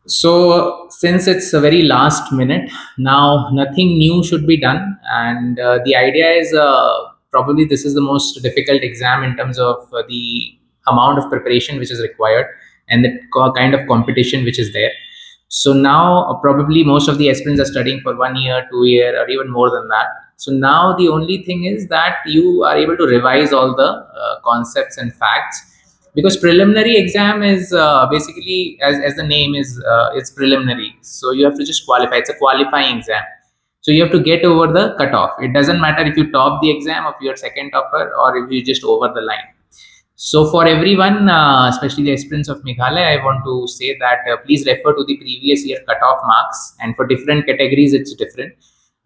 So, since it's a very last minute, now nothing new should be done. And the idea is probably this is the most difficult exam in terms of the amount of preparation which is required and the kind of competition which is there. So, now probably most of the aspirants are studying for 1 year, 2 year, or even more than that. So, now the only thing is that you are able to revise all the concepts and facts, because preliminary exam is basically, as the name is, it's preliminary, so you have to just qualify. It's a qualifying exam, so you have to get over the cutoff. It doesn't matter if you top the exam, if you're second topper, or if you just over the line. So for everyone, especially the aspirants of Meghalaya, I want to say that please refer to the previous year cutoff marks, and for different categories it's different.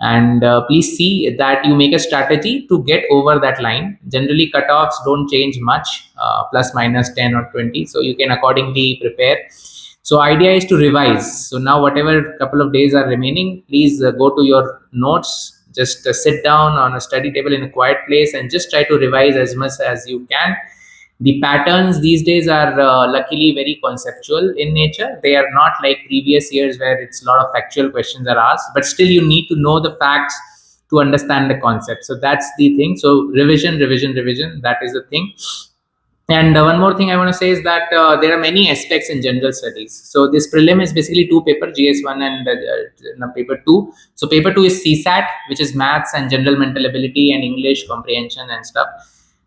And please see that you make a strategy to get over that line. Generally cutoffs don't change much, plus minus 10 or 20, so you can accordingly prepare. So idea is to revise. So now whatever couple of days are remaining, please go to your notes, just sit down on a study table in a quiet place and just try to revise as much as you can. The patterns these days are luckily very conceptual in nature. They are not like previous years where it's a lot of factual questions are asked, but still you need to know the facts to understand the concept. So that's the thing. So revision, revision, revision, that is the thing. And one more thing I want to say is that there are many aspects in general studies. So this prelim is basically two paper, GS1 and paper 2. So paper 2 is CSAT, which is maths and general mental ability and English comprehension and stuff.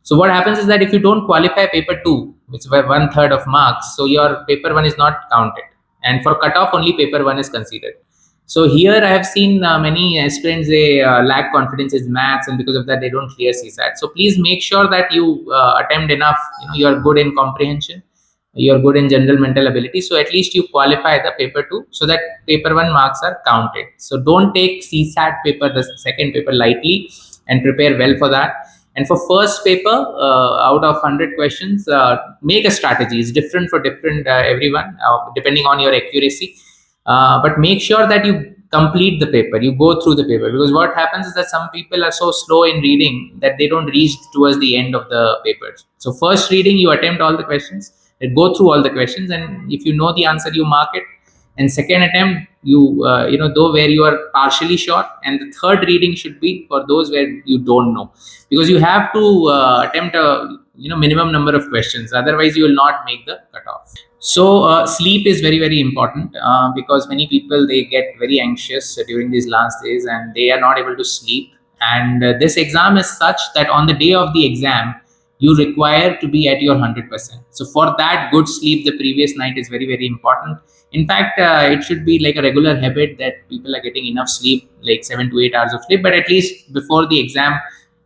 So what happens is that if you don't qualify paper 2, which is 1/3 of marks, so your paper 1 is not counted. And for cutoff, only paper 1 is considered. So here I have seen many aspirants, they lack confidence in maths, and because of that they don't clear CSAT. So please make sure that you attempt enough. You are good in comprehension, you are good in general mental ability. So at least you qualify the paper 2, so that paper 1 marks are counted. So don't take CSAT paper, the second paper, lightly, and prepare well for that. And for first paper, out of 100 questions, make a strategy. It's different for different everyone, depending on your accuracy. But make sure that you complete the paper, you go through the paper, because what happens is that some people are so slow in reading that they don't reach towards the end of the paper. So first reading, you attempt all the questions, go through all the questions, and if you know the answer, you mark it. And second attempt, you though where you are partially sure, and the third reading should be for those where you don't know, because you have to attempt a minimum number of questions, otherwise you will not make the cutoff. So sleep is very, very important, because many people, they get very anxious during these last days and they are not able to sleep. And this exam is such that on the day of the exam, you require to be at your 100%. So for that, good sleep the previous night is very, very important. In fact, it should be like a regular habit that people are getting enough sleep, like 7 to 8 hours of sleep. But at least before the exam,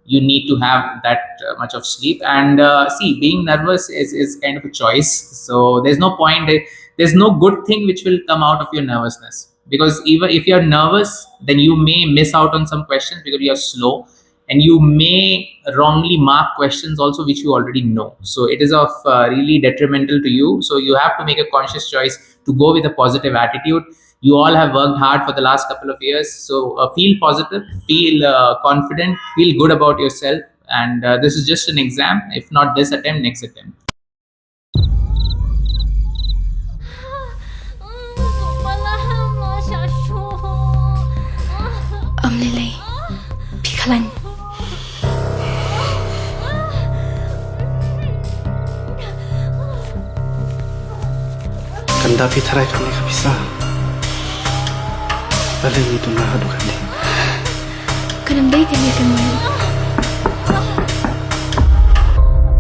you need to have that much of sleep. And see, being nervous is kind of a choice. So there's no point, there's no good thing which will come out of your nervousness, because even if you're nervous, then you may miss out on some questions because you're slow, and you may wrongly mark questions also which you already know. So it is of really detrimental to you. So you have to make a conscious choice to go with a positive attitude. You all have worked hard for the last couple of years, so feel positive, feel confident, feel good about yourself. And this is just an exam. If not this attempt, next attempt. Lily, Pikalan. Kanda pitharay kami kabisa. Balik itu na hadu kami. Kanambay kami kami.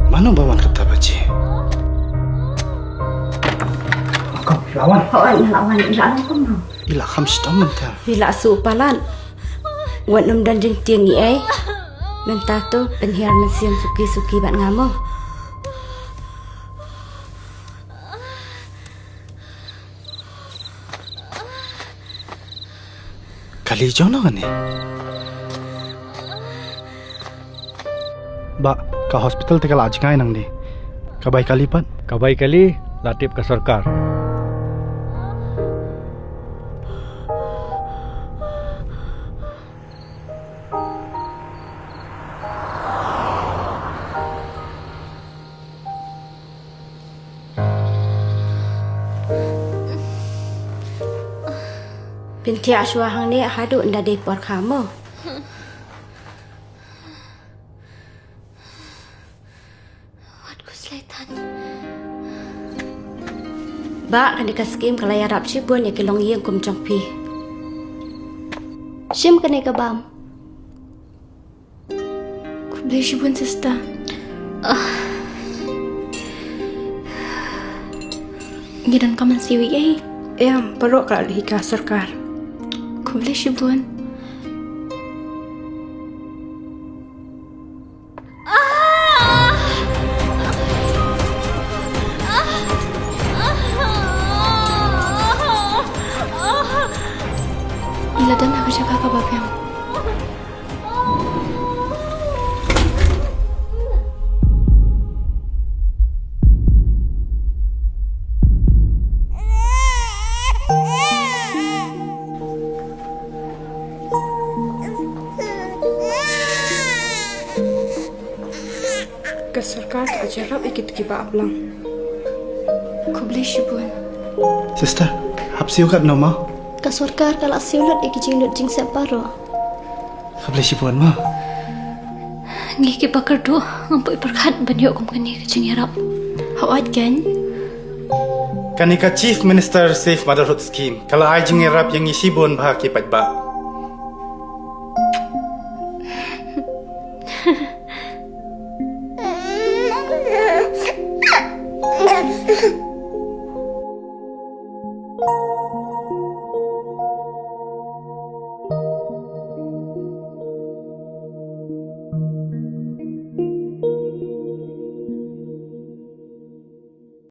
Mano bawan kata baci? Kau lawan. Lawan kamu. Ila kami setamen ta. Bila supalan. Wan dan jeng tiang ai. Mentato penhiar nasiam suki-suki bat ngamo. Kali jono kan ni? Ba, ka hospital te kala ajkai nang ni. Kabai kali pan? Kabai kali latip ka sarkar. Binti aswa hang ni hadu nda de por kamu. Wat ko selatan. Ba kan dekat skim kalaya rap sibun ya kilong yeng kum chong pi. Sim ka na ikabam. Kublay shibun sista. Gidan ka man siwi ay. Em peruk kalau dihika sarkar. Kublay shibun. Iladan ako siya kakababiyang. Ke sarkar ka jarap ikit kiba ablang. Kublay shibun. Sister, hapsi ukat no ma? Kasurkar kala siulat ikijing lut jing separo. Kablay sipuan ma. Ngiki pakardo ngampu iperkat banyo kum kani kajing yarap. Hawat kan? Kanika Chief Minister Safe Motherhood Scheme. Kalau ay jing rap yang isibon bahaki patba.